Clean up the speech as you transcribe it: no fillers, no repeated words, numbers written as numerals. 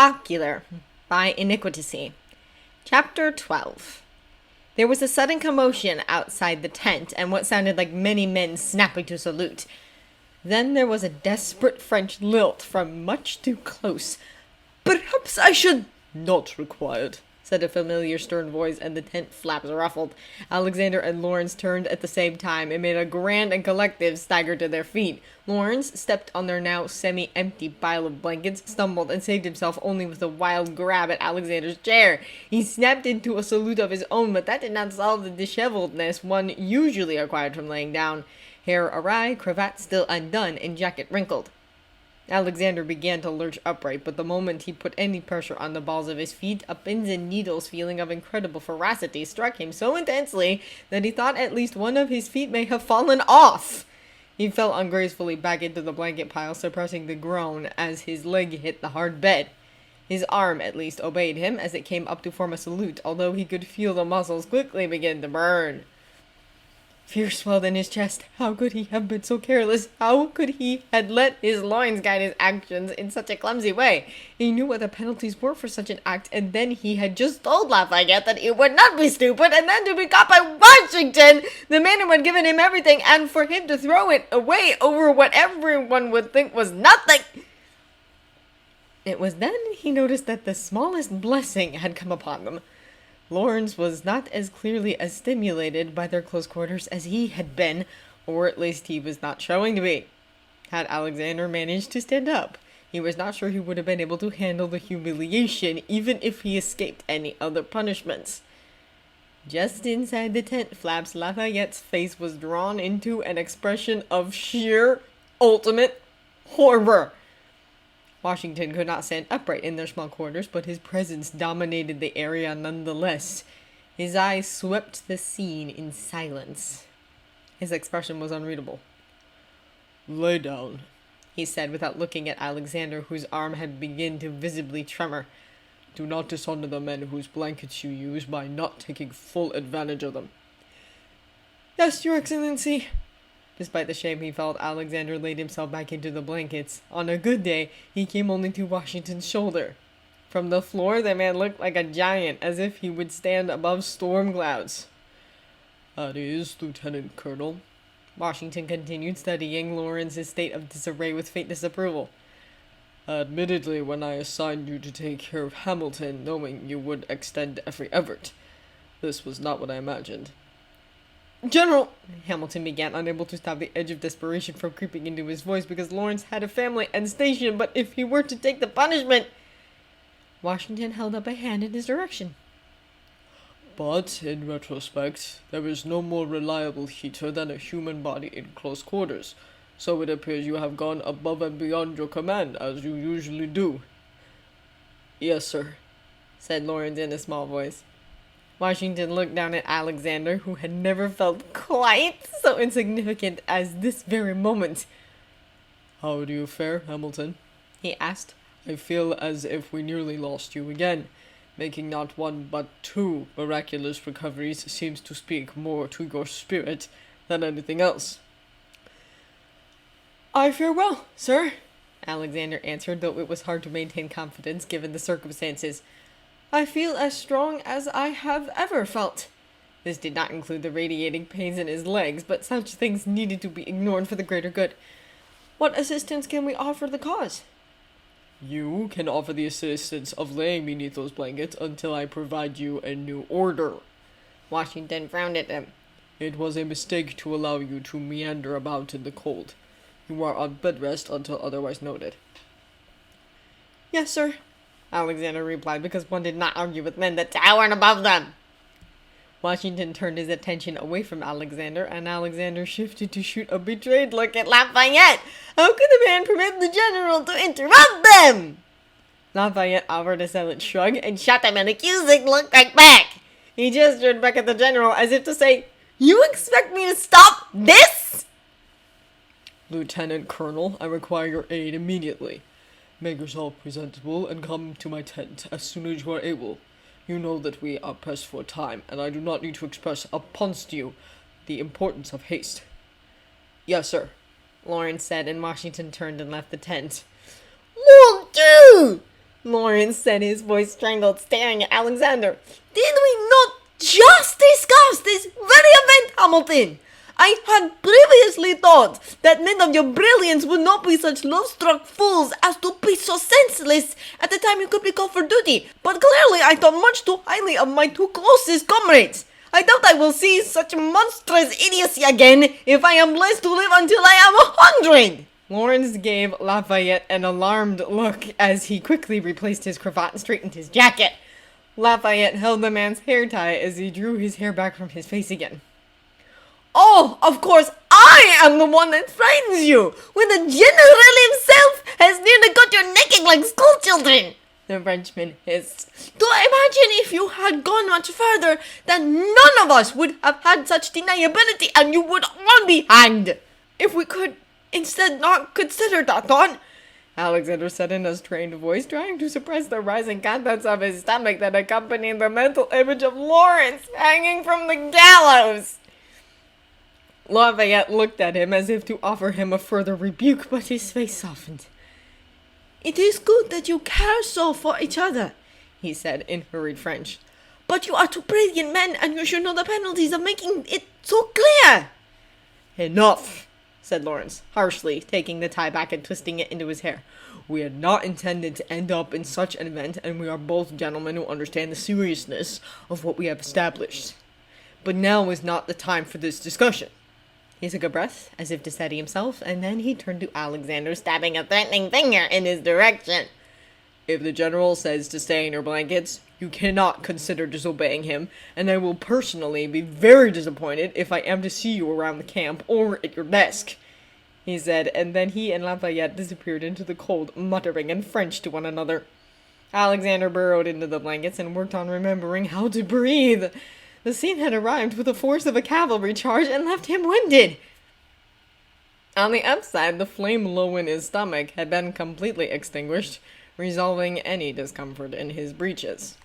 Ocular by Iniquity. Chapter 12. There was a sudden commotion outside the tent, and what sounded like many men snapping to salute. Then there was a desperate French lilt from much too close. "Perhaps I should—" "Not required," said a familiar stern voice, and the tent flaps ruffled. Alexander and Lawrence turned at the same time and made a grand and collective stagger to their feet. Lawrence stepped on their now semi-empty pile of blankets, stumbled, and saved himself only with a wild grab at Alexander's chair. He snapped into a salute of his own, but that did not solve the disheveledness one usually acquired from laying down. Hair awry, cravat still undone, and jacket wrinkled. Alexander began to lurch upright, but the moment he put any pressure on the balls of his feet, a pins and needles feeling of incredible ferocity struck him so intensely that he thought at least one of his feet may have fallen off. He fell ungracefully back into the blanket pile, suppressing the groan as his leg hit the hard bed. His arm, at least, obeyed him as it came up to form a salute, although he could feel the muscles quickly begin to burn. Fear swelled in his chest. How could he have been so careless? How could he have let his loins guide his actions in such a clumsy way? He knew what the penalties were for such an act, and then he had just told Lafayette that it would not be stupid, and then to be caught by Washington, the man who had given him everything, and for him to throw it away over what everyone would think was nothing. It was then he noticed that the smallest blessing had come upon them. Lawrence was not as clearly as stimulated by their close quarters as he had been, or at least he was not showing to be. Had Alexander managed to stand up, he was not sure he would have been able to handle the humiliation, even if he escaped any other punishments. Just inside the tent flaps, Lafayette's face was drawn into an expression of sheer, ultimate horror. Washington could not stand upright in their small quarters, but his presence dominated the area nonetheless. His eyes swept the scene in silence. His expression was unreadable. "Lay down," he said without looking at Alexander, whose arm had begun to visibly tremor. "Do not dishonor the men whose blankets you use by not taking full advantage of them." "Yes, Your Excellency." Despite the shame he felt, Alexander laid himself back into the blankets. On a good day, he came only to Washington's shoulder. From the floor, the man looked like a giant, as if he would stand above storm clouds. "At ease, Lieutenant Colonel," Washington continued, studying Lawrence's state of disarray with faint disapproval. "Admittedly, when I assigned you to take care of Hamilton, knowing you would extend every effort, this was not what I imagined." "General," Hamilton began, unable to stop the edge of desperation from creeping into his voice, because Lawrence had a family and station, but if he were to take the punishment— Washington held up a hand in his direction. "But, in retrospect, there is no more reliable heater than a human body in close quarters, so it appears you have gone above and beyond your command, as you usually do." "Yes, sir," said Lawrence in a small voice. Washington looked down at Alexander, who had never felt quite so insignificant as this very moment. "How do you fare, Hamilton?" he asked. "I feel as if we nearly lost you again. Making not one but two miraculous recoveries seems to speak more to your spirit than anything else." "I fare well, sir," Alexander answered, though it was hard to maintain confidence given the circumstances. "I feel as strong as I have ever felt." This did not include the radiating pains in his legs, but such things needed to be ignored for the greater good. "What assistance can we offer the cause?" "You can offer the assistance of laying beneath those blankets until I provide you a new order." Washington frowned at them. "It was a mistake to allow you to meander about in the cold. You are on bed rest until otherwise noted." "Yes, sir," Alexander replied, because one did not argue with men that towered above them. Washington turned his attention away from Alexander, and Alexander shifted to shoot a betrayed look at Lafayette. How could the man permit the general to interrupt them? Lafayette offered a silent shrug and shot him an accusing look right back. He gestured back at the general as if to say, "You expect me to stop this?" "Lieutenant Colonel, I require your aid immediately. Make yourself presentable and come to my tent as soon as you are able. You know that we are pressed for time, and I do not need to express upon you the importance of haste." "Yes, sir," Lawrence said, and Washington turned and left the tent. "Mon Dieu!" Lawrence Lawrence said, his voice strangled, staring at Alexander. Did we not just discuss this very event, Hamilton? I had previously thought that men of your brilliance would not be such love-struck fools as to be so senseless at the time you could be called for duty, but clearly I thought much too highly of my two closest comrades. I doubt I will see such monstrous idiocy again if I am blessed to live until I am 100! Lawrence gave Lafayette an alarmed look as he quickly replaced his cravat and straightened his jacket. Lafayette held the man's hair tight as he drew his hair back from his face again. Oh, of course, I am the one that frightens you, when the general himself has nearly got you necking like schoolchildren, the Frenchman hissed. To imagine if you had gone much further, that none of us would have had such deniability and you would all be hanged. If we could instead not consider that thought, Alexander said in a strained voice, trying to suppress the rising contents of his stomach that accompanied the mental image of Lawrence hanging from the gallows. Lafayette looked at him as if to offer him a further rebuke, but his face softened. It is good that you care so for each other, he said in hurried French. But you are two brilliant men, and you should know the penalties of making it so clear. Enough, said Lawrence, harshly, taking the tie back and twisting it into his hair. We had not intended to end up in such an event, and we are both gentlemen who understand the seriousness of what we have established. But now is not the time for this discussion. He took a breath, as if to steady himself, and then he turned to Alexander, stabbing a threatening finger in his direction. If the general says to stay in your blankets, you cannot consider disobeying him, and I will personally be very disappointed if I am to see you around the camp or at your desk, he said, and then he and Lafayette disappeared into the cold, muttering in French to one another. Alexander burrowed into the blankets and worked on remembering how to breathe. The scene had arrived with the force of a cavalry charge and left him winded. On the upside, the flame low in his stomach had been completely extinguished, resolving any discomfort in his breeches.